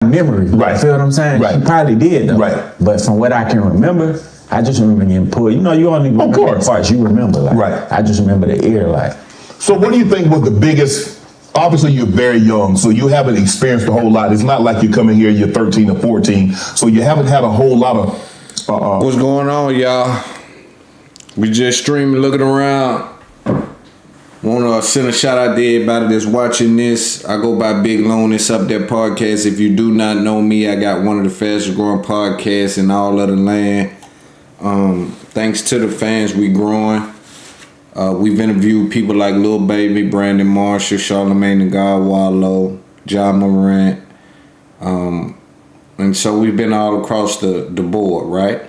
memory. Right. You feel what I'm saying? Right. She probably did though. Right. But from what I can remember, I just remember getting pulled. You know, you only remember the parts you remember. Like, right. I just remember the ear. Like. So what do you think was the biggest? Obviously, you're very young, so you haven't experienced a whole lot. It's not like you're coming here, you're 13 or 14, so you haven't had a whole lot of... What's going on, y'all? We just streaming, looking around. Want to send a shout out to everybody that's watching this. I go by Big Loon. It's Up There Podcast. If you do not know me, I got one of the fastest growing podcasts in all of the land. Thanks to the fans, we growing. We've interviewed people like Lil Baby, Brandon Marshall, Charlamagne the God, Wallow, John Morant. And so we've been all across the board, right?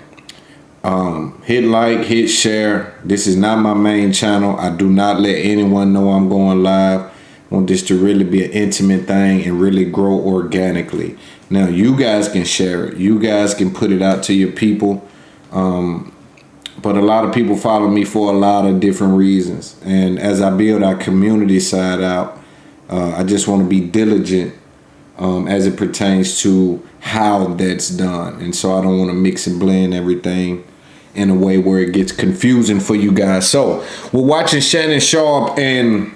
Hit like, hit share. This is not my main channel. I do not let anyone know I'm going live. I want this to really be an intimate thing and really grow organically. Now, you guys can share it. You guys can put it out to your people. But a lot of people follow me for a lot of different reasons. And as I build our community side out, I just want to be diligent as it pertains to how that's done. And so I don't want to mix and blend everything in a way where it gets confusing for you guys. So we're watching Shannon Sharp and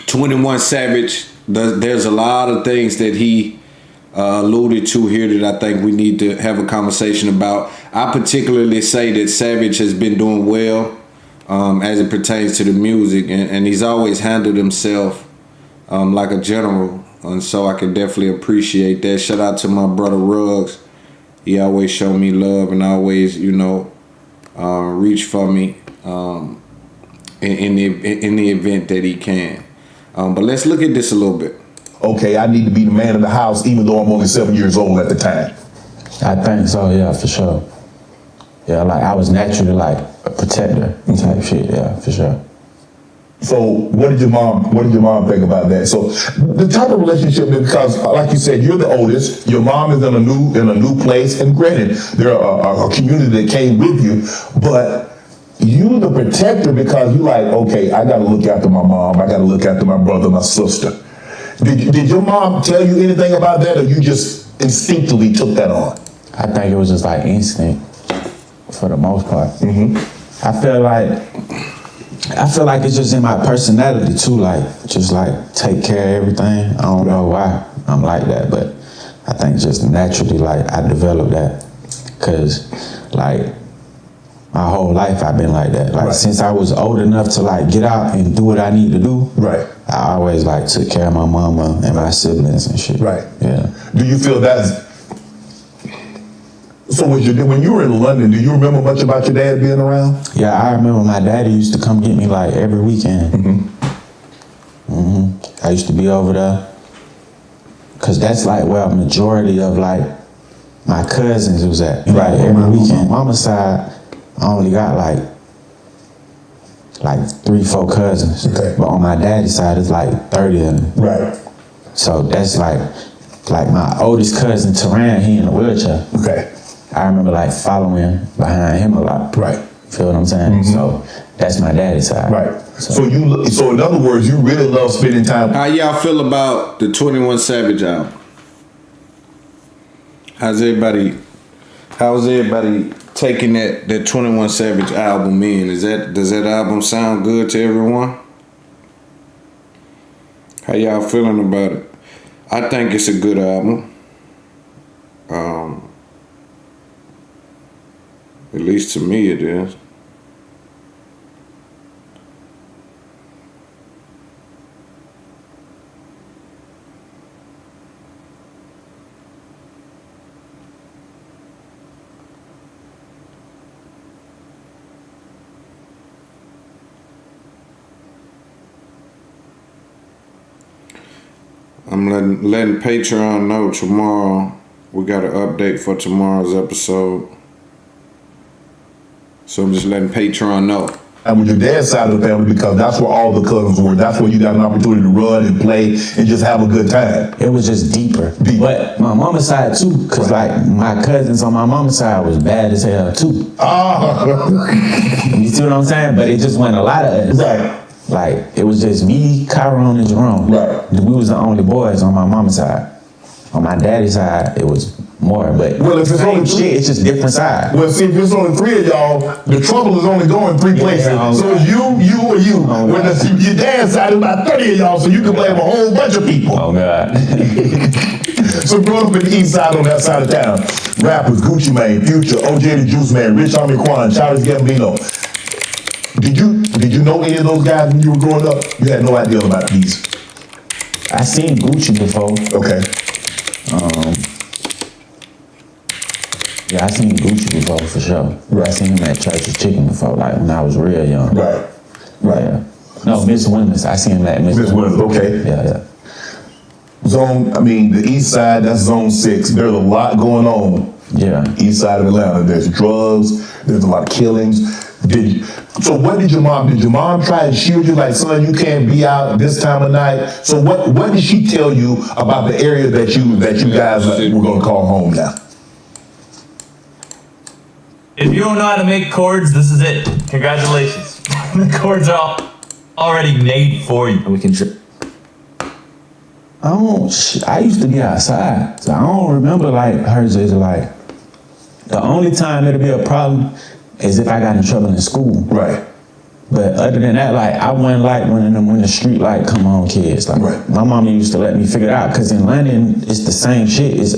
21 Savage. There's a lot of things that he alluded to here that I think we need to have a conversation about. I particularly say that Savage has been doing well as it pertains to the music, and he's always handled himself like a general, and so I can definitely appreciate that. Shout out to my brother Ruggs. He always showed me love and always, you know, reach for me in the event that he can. But let's look at this a little bit. Okay, I need to be the man of the house, even though I'm only 7 years old at the time. I think so, yeah, for sure. Yeah, like I was naturally like a protector type shit, yeah, for sure. So what did your mom think about that? So the type of relationship, because like you said, you're the oldest, your mom is in a new place, and granted, there are a community that came with you, but you the protector because you like, okay, I gotta look after my mom, I gotta look after my brother, my sister. Did your mom tell you anything about that, or you just instinctively took that on? I think it was just like instinct for the most part. Mm-hmm. I feel like it's just in my personality too, like just like take care of everything. I don't know why I'm like that, but I think just naturally like I developed that, cause like my whole life I've been like that. Like since I was old enough to like get out and do what I need to do. Right. I always like took care of my mama and my siblings and shit. Right. Yeah. Do you feel that's... So when you were in London, do you remember much about your dad being around? Yeah, I remember my daddy used to come get me like every weekend. I used to be over there. Cause that's like where a majority of like my cousins was at. Right. Like every weekend. Mama's side, I only got like 3-4 cousins. Okay. But on my daddy's side, it's like 30 of them. Right. So that's like my oldest cousin, Teran, he in a wheelchair. Okay. I remember like following behind him a lot. Right. Feel what I'm saying? So that's my daddy's side. Right. So in other words, you really love spending time. How y'all feel about the 21 Savage album? How's everybody taking that 21 Savage album in? Does that album sound good to everyone? How y'all feeling about it? I think it's a good album. At least to me it is. I'm letting Patreon know tomorrow. We got an update for tomorrow's episode. So I'm just letting Patreon know. And with your dad's side of the family, because that's where all the cousins were. That's where you got an opportunity to run and play and just have a good time. It was just deeper. But my mama's side too, because like my cousins on my mama's side was bad as hell too. You see what I'm saying? But it just wasn't a lot of us. Right. Like it was just me, Kyron, and Jerome. Right. We was the only boys on my mama's side. On my daddy's side, it was more, but Well, if it's same only shit, it's just different side. Well, see, if there's only 3 of y'all, the trouble is only going 3 places. So it's you, or you. When your dad's side is about 30 of y'all, so you can blame a whole bunch of people. Oh God. So growing up in the east side on that side of town, rappers, Gucci Mane, Future, OJ the Juice Man, Rich Homie Quan, Childish Gambino. Did you know any of those guys when you were growing up? You had no idea about these. I seen Gucci before. Okay. Yeah, I seen Gucci before for sure. Right. I seen him at Church's Chicken before, like when I was real young. Right. Yeah. No, Miss Women's. I seen him at Miss Women's, okay. Yeah. The east side, that's zone 6. There's a lot going on. Yeah. East side of Atlanta. There's drugs, there's a lot of killings. So what did your mom try to shield you, like, son, you can't be out this time of night? So what did she tell you about the area that you guys were gonna call home now? If you don't know how to make chords, this is it. Congratulations. The chords are already made for you. We can I used to be outside, so I don't remember like hers is like, the only time it'll be a problem is if I got in trouble in school. Right. But other than that, like, I wasn't like one of them when the street light come on kids. Like, right. My mama used to let me figure it out, because in London, it's the same shit. It's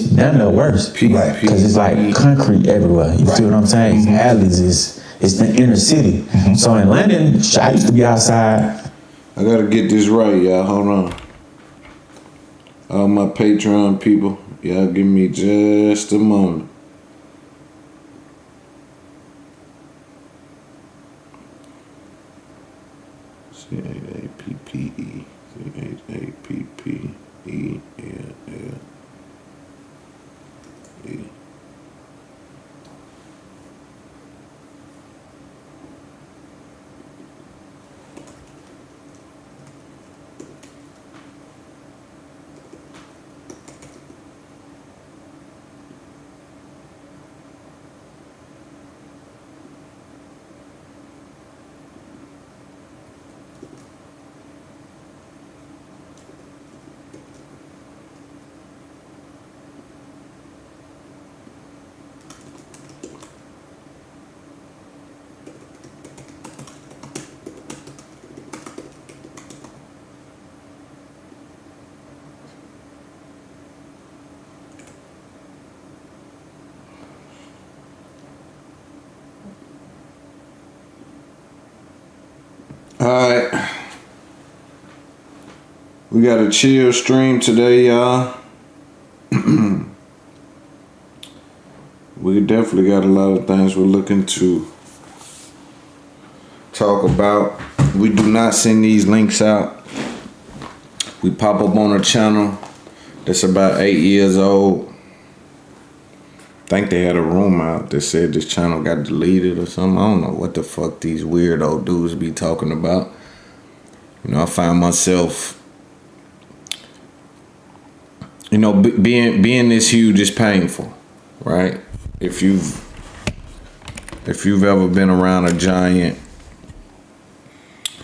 damn near worse. Right. Because it's like concrete everywhere. You feel what I'm saying? Mm-hmm. Alleys, it's the inner city. Mm-hmm. So in London, I used to be outside. I gotta get this right, y'all. Hold on. All my Patreon people, y'all give me just a moment. C-A-P-P-E, C-H-A-P-P-E-L-L-E. Alright, we got a chill stream today, y'all. We definitely got a lot of things we're looking to talk about. We do not send these links out. We pop up on a channel that's about 8 years old. I think they had a rumor out that said this channel got deleted or something. I don't know what the fuck these weirdo dudes be talking about. You know, I find myself, you know, being this huge is painful, right? If you've ever been around a giant,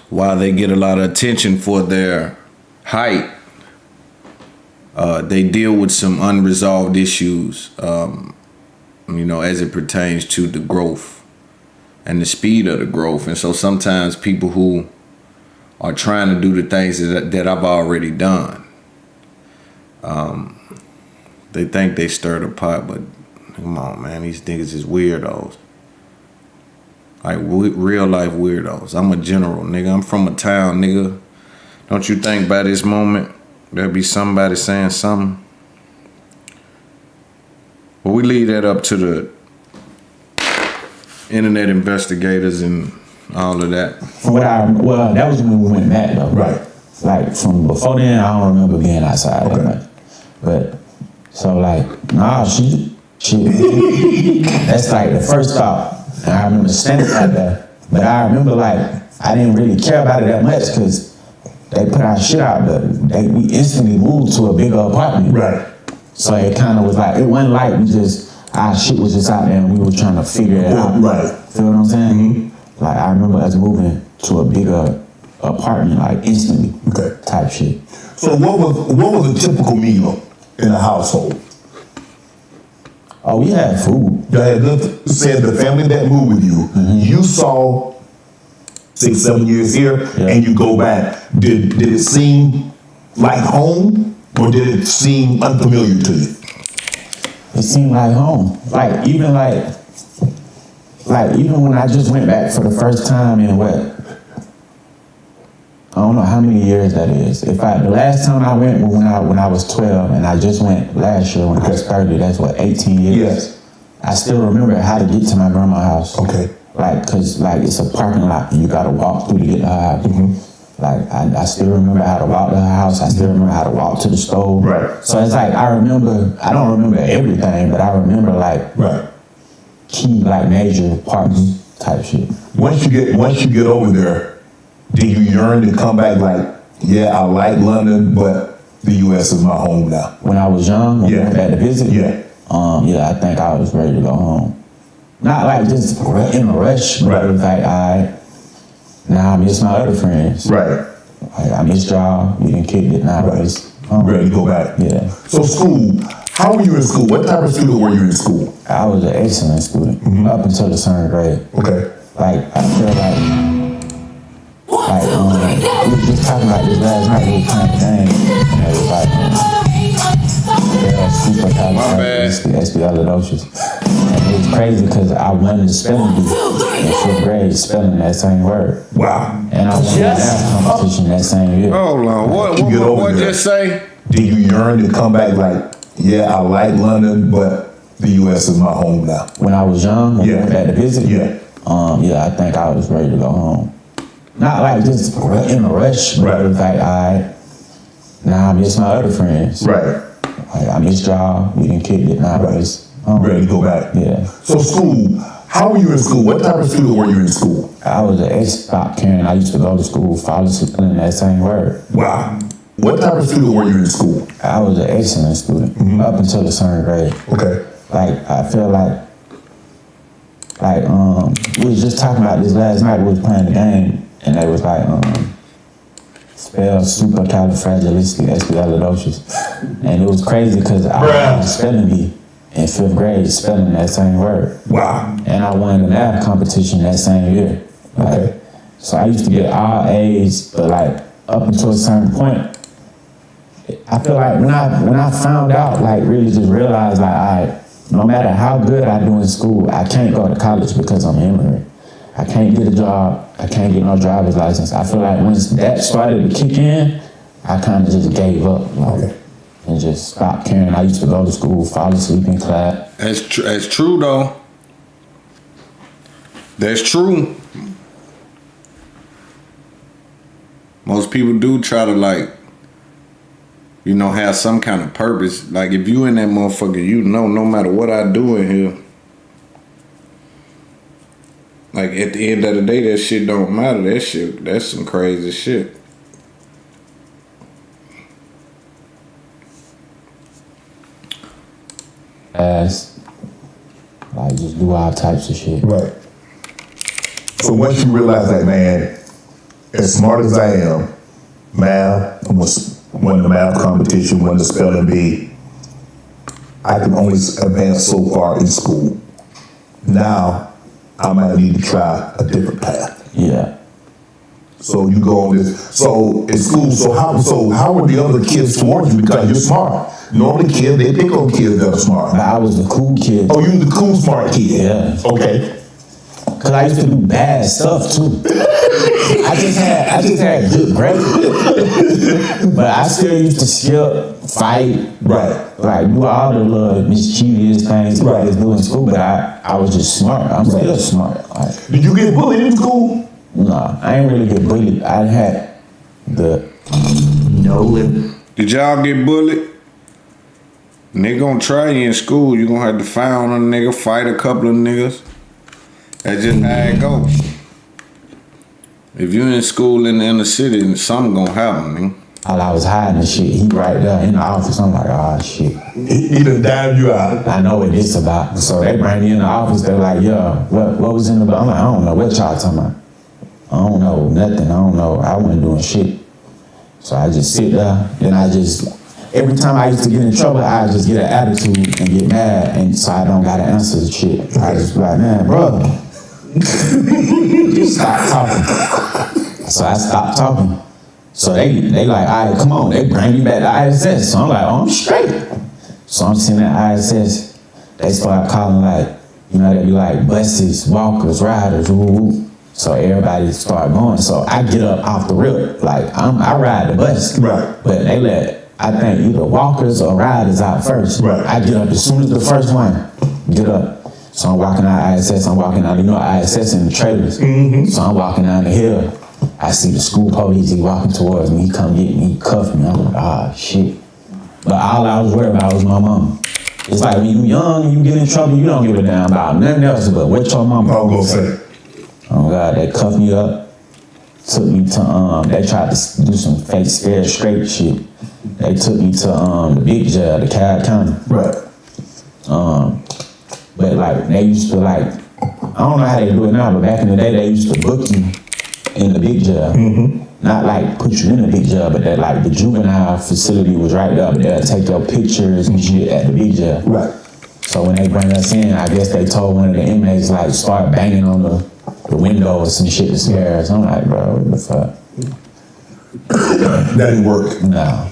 while they get a lot of attention for their height, they deal with some unresolved issues. You know, as it pertains to the growth and the speed of the growth. And so sometimes people who are trying to do the things that I've already done, they think they stir the pot, but come on, man, these niggas is weirdos. Like real life weirdos. I'm a general, nigga. I'm from a town, nigga. Don't you think by this moment there'll be somebody saying something? But we leave that up to the internet investigators and all of that. Well, that was when we went back though. Right. Like from before then, I don't remember being outside that much. But so like, she that's like the first thought. And I remember standing out there, but I remember like I didn't really care about it that much because they put our shit out, but we instantly moved to a bigger apartment. Right. So it kind of was like, it wasn't like our shit was just out there and we were trying to figure it out. Right. Feel what I'm saying? Mm-hmm. Like I remember us moving to a bigger apartment like instantly. Okay. Type shit. So what was a typical meal in the household? Oh, we had food. You had good. Said the family that moved with you. You saw 6, 7 years here, and you go back. Did it seem like home, or did it seem unfamiliar to you? It seemed like home. Even when I just went back for the first time in I don't know how many years that is. The last time I went was when I was 12, and I just went last year when I was 30. That's 18 years. Yes. I still remember how to get to my grandma's house. Okay. Cause it's a parking lot and you gotta walk through to get to her house. I still remember how to walk to her house. I still remember how to walk to the stove. Right. So it's I don't remember everything, but I remember key major parts type shit. Once you get over there, do you yearn to come back I like London, but the US is my home now? When I was young, when I went back to visit, Yeah. I think I was ready to go home. Not just in a rush, but it was alright, now I miss my other friends. Right. I miss y'all, we didn't kick it, now it's ready to go back. Yeah. So school, how were you in school? What type of student were you in school? I was an excellent student up until the 7th grade. Okay. I feel we were just talking about this last night, we were playing the game, and it was supercalifragilisticexpialidocious. And it was crazy because I won the spelling bee in 5th grade, spelling that same word. Wow. And I won the math competition that same year. Hold on, what just say? Did you yearn to come back I like London, but the US is my home now? When I was young, when I went back to visit, Yeah. I think I was ready to go home. Not just in a rush, but it was alright, now I miss my other friends. Right. I miss y'all, we didn't kick it, now it's ready to go back. Yeah. So school, how were you in school? What type of student were you in school? I was an ex-cop Karen. I used to go to school, follow in that same word. Wow. What type of student were you in school? I was an excellent student up until the 7th grade. Okay. I feel we was just talking about this last night, we was playing the game, and they was spell supercalifragilisticexpialidocious. And it was crazy because I was spelling bee in 5th grade, spelling that same word. Wow. And I won the math competition that same year. So I used to get all A's, but up until a certain point, I feel when I found out, really just realized no matter how good I do in school, I can't go to college because I'm an immigrant. I can't get a job. I can't get no driver's license. I feel once that started to kick in, I kind of just gave up and just stopped caring. I used to go to school, fall asleep in class. That's true though. That's true. Most people do try to have some kind of purpose. If you in that motherfucker, no matter what I do in here, at the end of the day, that shit don't matter. That's some crazy shit. Just do all types of shit. Right. So once you realize man, as smart as I am, math, won the math competition, won the spelling bee, I can only advance so far in school. Now, I might need to try a different path. Yeah. So you go on this. So in school, so how were the other kids towards you because you're smart? Normally kids, they pick on kids that are smart. I was the cool kid. Oh, you were the cool smart kid? Yeah. Okay. Cause I used to do bad stuff too. I just had good grades. But I still used to skip, fight, do all the little mischievous things I was doing in school, but I was just smart. I'm still smart. Did you get bullied in school? No, I ain't really get bullied. I had the no limit. Did y'all get bullied? And they gonna try you in school. You gonna have to find a nigga, fight a couple of niggas. That's just how it goes. If you in school in the inner city, something gonna happen, man. While I was hiding the shit, he right there in the office. I'm like, oh shit. He done dived you out. I know what this about. So they bring me in the office. They're like, yo, what was in the book? I'm like, I don't know what y'all talking about. I don't know nothing. I don't know. I wasn't doing shit. So I just sit there and every time I used to get in trouble, I just get an attitude and get mad, and so I don't gotta answer the shit. I just be like, man, bro, just stop talking. So I stopped talking. So they like, all right, come on, they bring me back to ISS. So I'm like, oh, I'm straight. So I'm sitting at ISS. They start calling like, you know, they be like buses, walkers, riders, woo woo. So everybody start going. So I get up off the rip, like I ride the bus. Right. But they let, I think, either walkers or riders out first. Right. I get up as soon as the first one get up. So I'm walking out ISS, I'm walking out, you know, ISS in the trailers. Mm-hmm. So I'm walking down the hill. I see the school police, he walking towards me, he come get me, he cuff me. I'm like, ah, shit. But all I was worried about was my mom. It's like when you young, you get in trouble, you don't give a damn about nothing else but what your mama gonna say. Oh God, they cuffed me up, took me to, they tried to do some fake scared straight shit. They took me to the big jail, the Katt County. Right. But like, they used to like, I don't know how they do it now, but back in the day, they used to book you in the big jail. Mm-hmm. Not like put you in the big jail, but that like the juvenile facility was right there. They'll take your pictures and shit at the big jail. Right. So when they bring us in, I guess they told one of the inmates like start banging on the window or some shit to scare us. I'm like, bro, what the fuck? That didn't work. No.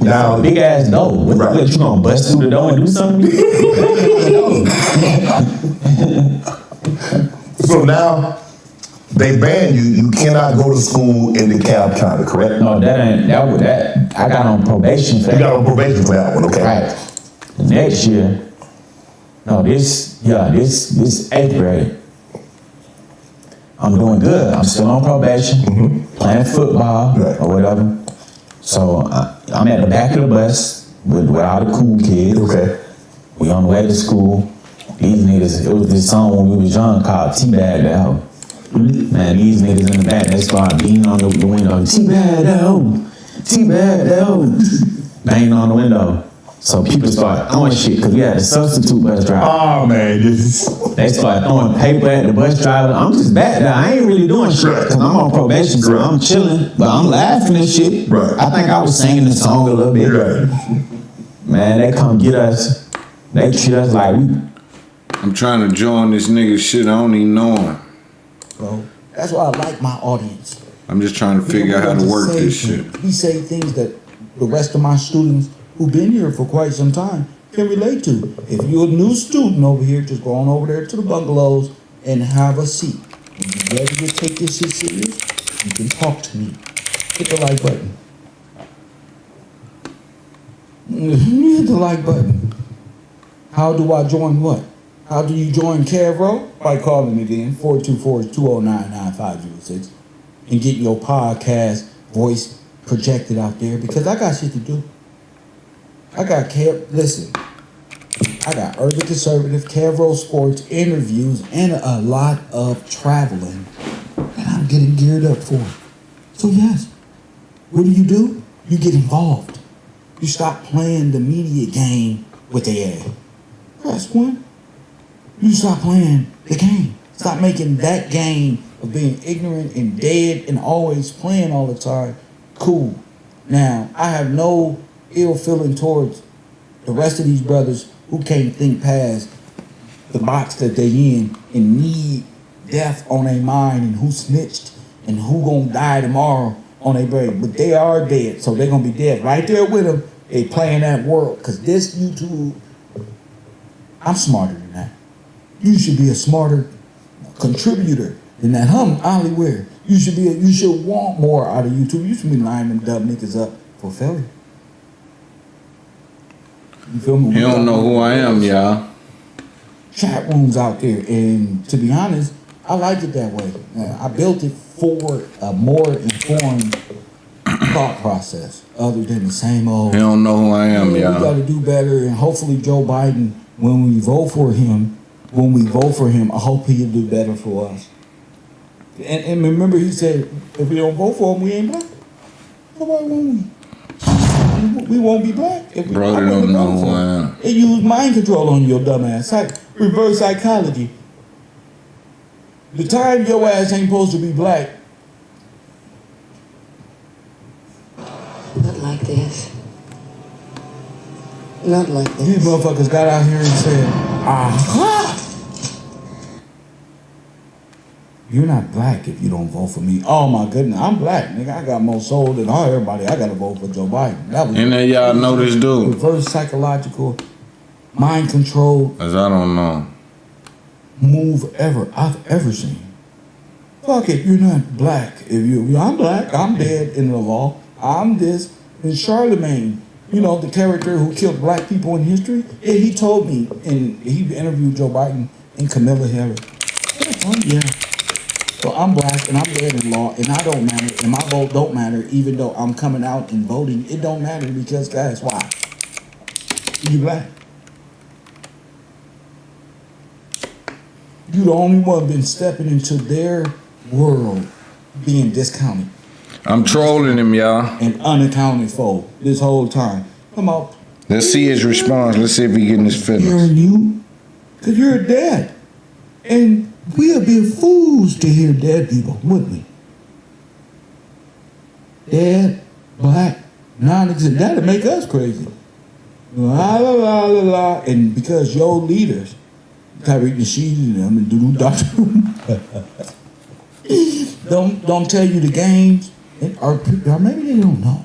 Now, Big ass door. What Right. you gonna bust through the door and do something? so now they ban you. You cannot go to school in the Cobb County, correct? No, that I got on probation for that. You got on probation for that one, okay? Right. The next year, no, this 8th grade. I'm doing good. I'm still on probation, playing football or whatever. So I'm at the back of the bus with all the cool kids. Okay. We on the way to school. These niggas, it was this song when we was young called Teabag That Hoe. Man, these niggas in the back, they start beating on the window. Teabag That Hoe. Teabag That Hoe. Banging on the window. So people start throwing shit because we had a substitute bus driver. Oh man, this is... They start throwing paper at the bus driver. I'm just back there. I ain't really doing shit because I'm on probation, so I'm chilling. But I'm laughing and shit. Right. I think I was singing the song a little bit. Right. Man, they come get us. They treat us like we... I'm trying to join this nigga shit. I don't even know him. Bro, that's why I like my audience. I'm just trying to figure out how to work this shit. We say things that the rest of my students who've been here for quite some time can relate to. If you're a new student over here, just go on over there to the bungalows and have a seat. When you're ready to take this shit serious, you can talk to me. Hit the like button. Hit the like button. How do I join what? How do you join Cavro? By calling it in 424-209-9506 and getting your podcast voice projected out there because I got shit to do. I got listen, I got Urban Conservative, Cavro Sports, interviews, and a lot of traveling that I'm getting geared up for. So yes, what do? You get involved. You stop playing the media game with the ad. Press 1. You stop playing the game. Stop making that game of being ignorant and dead and always playing all the time cool. Now, I have no ill feeling towards the rest of these brothers who can't think past the box that they in and need death on their mind and who snitched and who gonna die tomorrow on their brain. But they are dead, so they're gonna be dead right there with them. They playing that world because this YouTube, I'm smarter than that. You should be a smarter contributor than that. Hollywood. You should want more out of YouTube. You should be lining them dumb niggas up for failure. You feel me? He don't know who I am, y'all. Chat rooms out there, and to be honest, I like it that way. I built it for a more informed thought process, other than the same old. He don't know who I am, We got y'all. to do better, and hopefully Joe Biden, when we vote for him, I hope he'll do better for us. And remember, he said, if we don't vote for him, we ain't black. So why won't we? We won't be black. If we Brother don't know who I am. They use mind control on your dumb ass. Reverse psychology. The time your ass ain't supposed to be black. But like the Not like that. These motherfuckers got out here and said, aha! You're not black if you don't vote for me. Oh my goodness, I'm black, nigga. I got more soul than everybody. I gotta vote for Joe Biden. That was And then y'all know this dude. reverse psychological mind control Cause I don't know. move I've ever seen. Fuck it, you're not black. I'm black, I'm dead in the law. I'm this. And Charlemagne, you know, the character who killed black people in history, yeah, he told me, and he interviewed Joe Biden and Camilla Harris. Oh yeah. So I'm black and I'm dead in law and I don't matter and my vote don't matter even though I'm coming out and voting. It don't matter because guys, why? You black. You the only one been stepping into their world being discounted I'm trolling him, y'all. and unaccounted for this whole time. Come on. Let's see his response. Let's see if he getting his feelings. Hearing you, because you're dead. And we would be fools to hear dead people, wouldn't we? Dead, black, non-existent. That'd make us crazy. La la la la la. And because your leaders, Tyreek Nasheed and them and Doodoo Doctor, don't tell you the games, or maybe they don't know.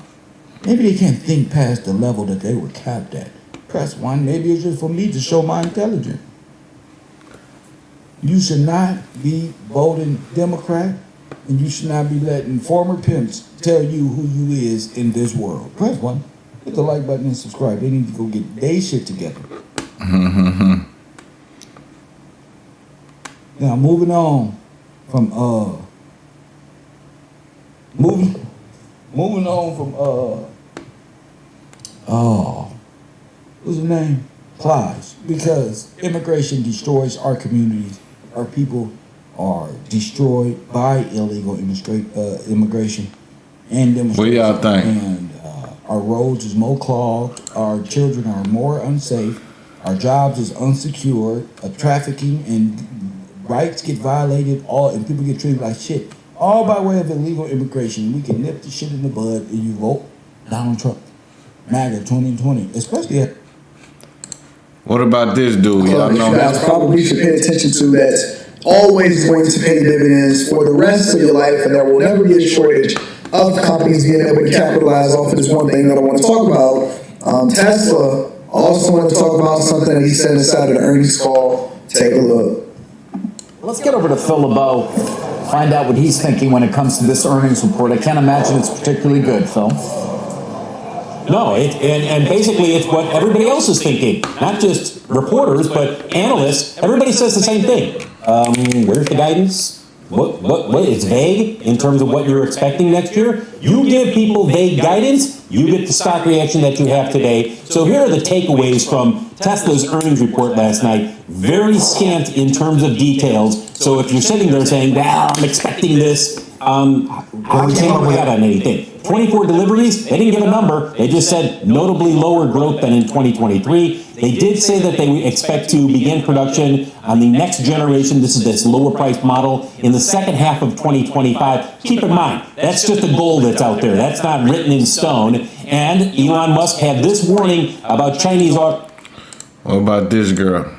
Maybe they can't think past the level that they were capped at. Press 1. Maybe it's just for me to show my intelligence. You should not be voting Democrat, and you should not be letting former pimps tell you who you is in this world. Press 1. Hit the like button and subscribe. They need to go get their shit together. Now moving on from what's his name? Plies. Because immigration destroys our communities. Our people are destroyed by illegal immigration and demonstration. What y'all think? And our roads is more clogged. Our children are more unsafe. Our jobs is unsecured. Trafficking and rights get violated. And people get treated like shit. All by way of illegal immigration. We can nip the shit in the bud and you vote Donald Trump. MAGA 2020. Especially at What about this dude? Y'all You know guys probably should pay attention to that's always going to pay dividends for the rest of your life, and there will never be a shortage of companies being able to capitalize off of this one thing that I want to talk about. Tesla also want to talk about something that he said inside of the earnings call. Take a look. Let's get over to Phil LeBeau, find out what he's thinking when it comes to this earnings report. I can't imagine it's particularly good, Phil. No, and basically it's what everybody else is thinking. Not just reporters, but analysts. Everybody says the same thing. Where's the guidance? What? It's vague in terms of what you're expecting next year. You give people vague guidance, you get the stock reaction that you have today. So here are the takeaways from Tesla's earnings report last night. Very scant in terms of details. So if you're sitting there saying, well, I'm expecting this, we came up with that on anything. 24 deliveries, they didn't give a number. They just said notably lower growth than in 2023. They did say that they expect to begin production on the next generation. This is this lower priced model in the second half of 2025. Keep in mind, that's just a goal that's out there. That's not written in stone. And Elon Musk had this warning about Chinese art. What about this girl?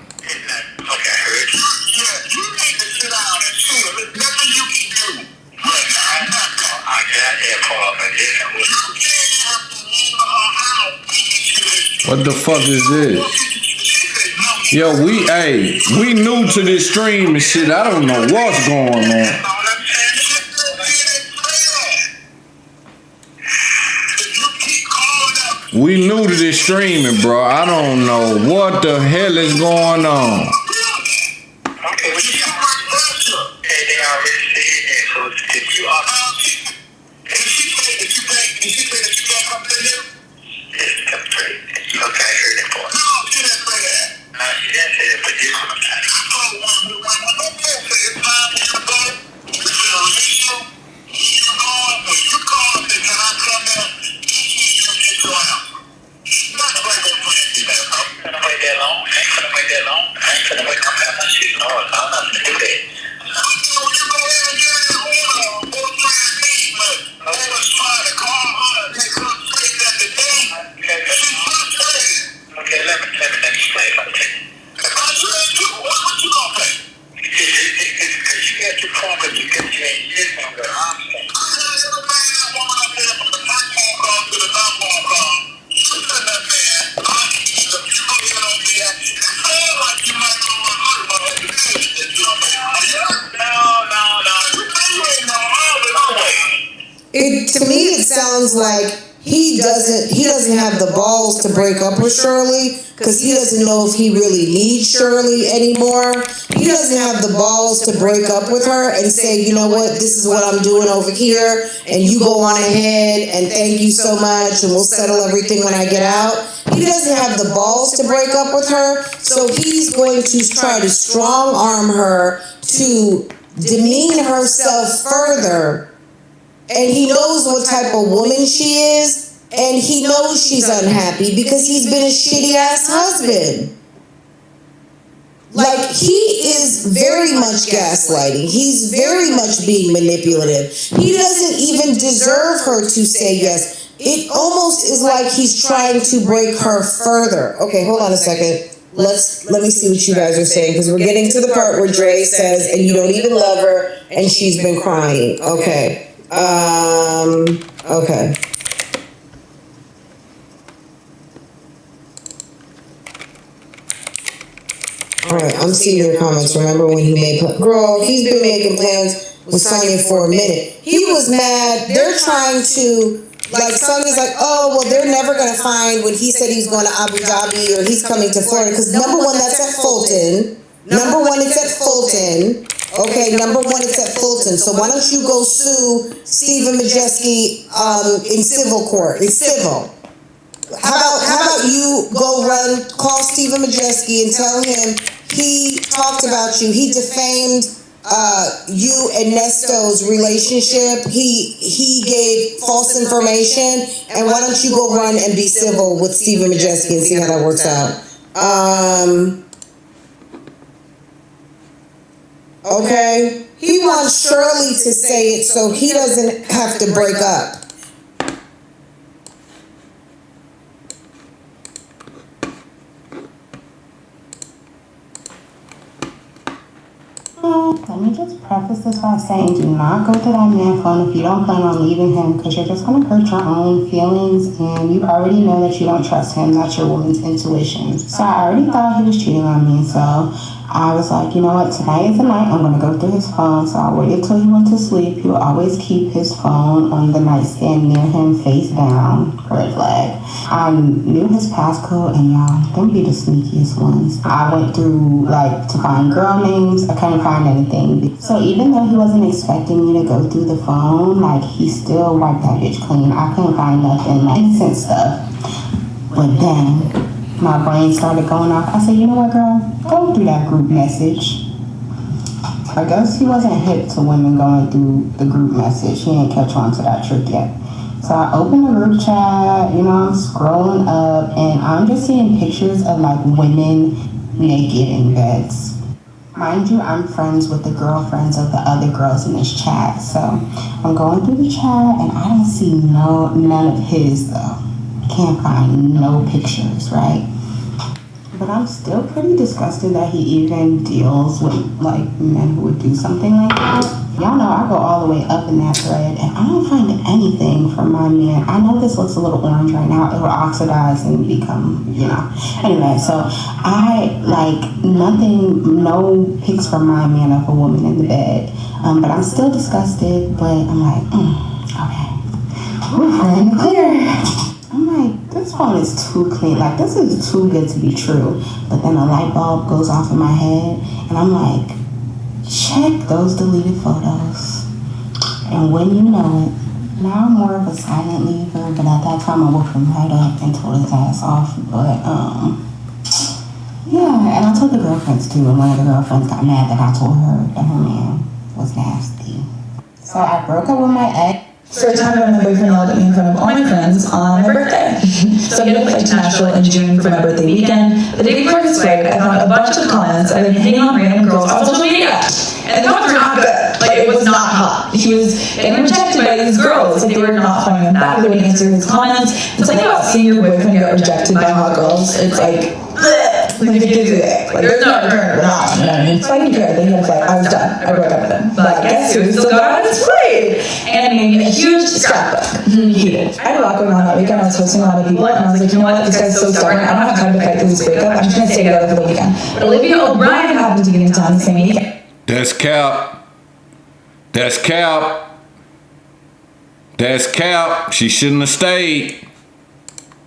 What the fuck is this? Yo, we new to this stream and shit. I don't know what's going on. We new to this streaming, bro. I don't know what the hell is going on. Okay, well, you got much pressure. And they already said that. So if you are if she said that you can't come to him, it's straight. Okay, I heard that part. No, she didn't say that. She didn't say that, but this one I'm trying to when it's time for you to go, it's an issue. You go, when you call and say, can I come there? You get your answer. Not the right way to put it. You better come. I'm gonna wait that long. I ain't gonna wait that long. I ain't gonna wait. I'm gonna have my shit. No, I'm not gonna do that. When you go in and get it, go try to meet, but I was trying to call her and take her straight at the day. Okay. sounds like he doesn't have the balls to break up with Shirley because he doesn't know if he really needs Shirley anymore. He doesn't have the balls to break up with her and say, you know what, this is what I'm doing over here, and you go on ahead and thank you so much, and we'll settle everything when I get out. He doesn't have the balls to break up with her, so he's going to try to strong arm her to demean herself further. And he knows what type of woman she is, and he knows she's unhappy because he's been a shitty ass husband. Like, he is very much gaslighting. He's very much being manipulative. He doesn't even deserve her to say yes. It almost is like he's trying to break her further. Okay, hold on a second. Let me see what you guys are saying, because we're getting to the part where Dre says, and you don't even love her, and she's been crying. Okay. Okay. Alright, I'm seeing your comments. Remember when he made girl, he's been making plans with Sonya for a minute. He was mad. They're trying to, like, Sonya's like, oh, well, they're never going to find when he said he's going to Abu Dhabi or he's coming to Florida. Because number one, that's at Fulton. Number one, it's at Fulton. Okay, number one, it's at Fulton. So why don't you go sue Stephen Majeski in civil court? In civil. How about you go call Stephen Majeski and tell him he talked about you. He defamed you and Nesto's relationship. He gave false information. And why don't you go run and be civil with Stephen Majeski and see how that works out? Okay? He wants Shirley to say it so he doesn't have to break up. Let me just preface this by saying, do not go to that man's phone if you don't plan on leaving him, because you're just going to hurt your own feelings, and you already know that you don't trust him. That's your woman's intuition. So I already thought he was cheating on me, so I was like, you know what, tonight is the night I'm going to go through his phone. So I waited till he went to sleep. He would always keep his phone on the nightstand near him, face down. Red flag. I knew his passcode, and y'all, them be the sneakiest ones. I went through, to find girl names. I couldn't find anything. So even though he wasn't expecting me to go through the phone, he still wiped that bitch clean. I couldn't find nothing, innocent stuff. But then my brain started going off. I said, you know what, girl? Go through that group message. I guess he wasn't hip to women going through the group message. He ain't catch on to that trick yet. So I opened the group chat, I'm scrolling up, and I'm just seeing pictures of, women naked in beds. Mind you, I'm friends with the girlfriends of the other girls in this chat. So I'm going through the chat, and I don't see none of his, though. Can't find no pictures, right? But I'm still pretty disgusted that he even deals with men who would do something like that. Y'all know I go all the way up in that thread, and I don't find anything from my man. I know this looks a little orange right now. It will oxidize and become, Anyway, so I nothing, no pics from my man of a woman in the bed. But I'm still disgusted. But I'm like, okay, we're in the clear. I'm like, this phone is too clean. This is too good to be true. But then a light bulb goes off in my head, and I'm like, check those deleted photos. And when you know it, now I'm more of a silent leaver, but at that time I woke him right up and told his ass off. But, yeah, and I told the girlfriends too, and one of the girlfriends got mad that I told her that her man was nasty. So I broke up with my ex. Story time about my boyfriend yelled at me in front of all my friends on my birthday. So I ended up to Nashville in June for my birthday weekend. The day before his flight, I found a bunch of comments I've been hitting on random girls on social media. And the comments were not good. It was not hot. He was getting rejected by these girls. They were not following him back. They wouldn't answer his comments. It's about seeing your boyfriend get rejected by hot girls. It's it gives you the there's no return or not. You know what I mean? So I didn't care. Then he was like, I was done. I broke up with him. But guess who still got on his plate? And I made a huge scrapbook. He did. I had a lot going on that weekend. I was hosting a lot of people, and I was like, you know what? This guy's so stubborn. I don't have time to fight through this breakup. I'm just gonna stay together for the weekend. But Olivia O'Brien happened to be in town the same weekend. That's cap. That's cap. That's Cap. She shouldn't have stayed.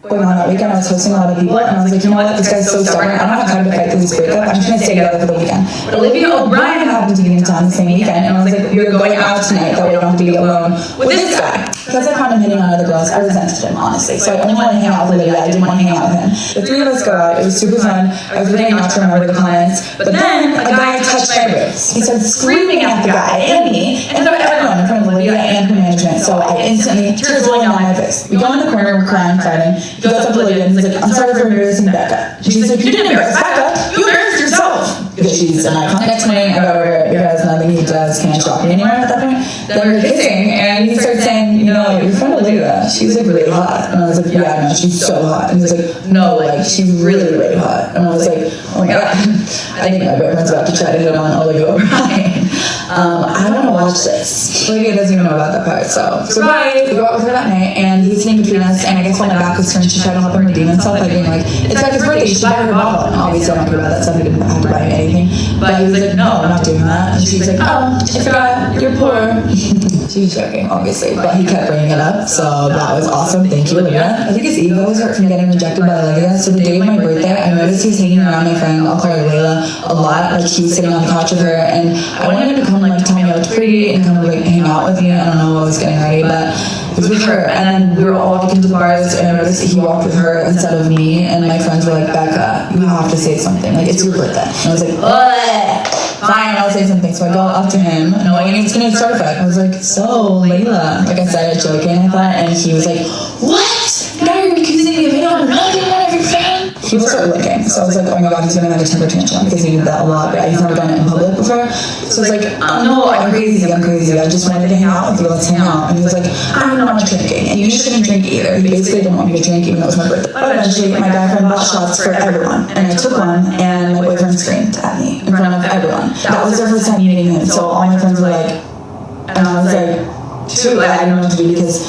Going on that weekend, I was hosting a lot of people, and I was like, you know what, this guy's so stubborn. I don't have time to fight through this breakup. I'm just gonna stay together for the weekend. But Olivia O'Brien happened to be in town the same weekend, and I was like, we're going out tonight, that we don't have to be alone with this guy. Because I found him hitting on other girls, I resented him, honestly. So I only wanted to hang out with Olivia. I didn't want to hang out with him. The three of us go out. It was super fun. I was really not to remember the clients. But then a guy touched my ribs. He started screaming at the guy and me, and then everyone in front of Olivia and her management. So I instantly, tears rolling down my face. We go in the corner, we're crying, fighting. He goes up to Olivia and he's like, I'm sorry for embarrassing Becca. She's like, you didn't embarrass Becca. You embarrassed yourself. Because she's an icon. Next morning, I got over it because nothing he does can't shock me anymore at that point. Then we were kissing, and he started saying, you know, your friend Olivia, she's like really hot. And I was like, yeah, no, she's so hot. And he was like, no, like, she's really, really hot. And I was like, oh my God. I think my boyfriend's about to try to hit on Olivia O'Brien. I want to watch this. Olivia doesn't even know about that part, so bye. We go out with her that night, and he's sitting between us, and I guess when my back was turned, she tried to help him redeem himself by being like, it's Becca's birthday, you should buy her a bottle. And obviously I'm not gonna buy that stuff, I didn't have to buy anything. But he was like, no, I'm not doing that. And she was like, oh, I forgot, you're poor. She was joking, obviously, but he kept bringing it up, so that was awesome. Thank you, Olivia. I think his ego was hurt from getting rejected by Olivia. So the day of my birthday, I noticed he was hanging around my friend, I'll call her Layla, a lot. Like, he was sitting on the couch with her, and I wanted him to come, like, tell me I looked pretty and kind of, like, hang out with me. I don't know, I was getting ready, but it was with her. And then we were all walking to the bars, and I noticed that he walked with her instead of me, and my friends were like, Becca, you have to say something. Like, it's your birthday. And I was like, ugh. Fine, I'll say something. So I go up to him, knowing he was going to start a fight. I was like, so, Layla. Like I said, joking, I thought. And he was like, what? Now you're accusing me of hitting on another one of your friends? He was start licking. So I was like, oh my God, he's going to have a temper tantrum because he did that a lot, but he's never done it in public before. So I was like, oh no, I'm crazy. I just wanted to hang out with you. Let's hang out. And he was like, I'm not drinking. And you shouldn't drink either. He basically didn't want me to drink even though it was my birthday. But eventually, my boyfriend bought shots for everyone. And I took one, and my boyfriend screamed at me in front of everyone. That was their first time meeting him. So all my friends were like, and I was like, too, I didn't know what to do because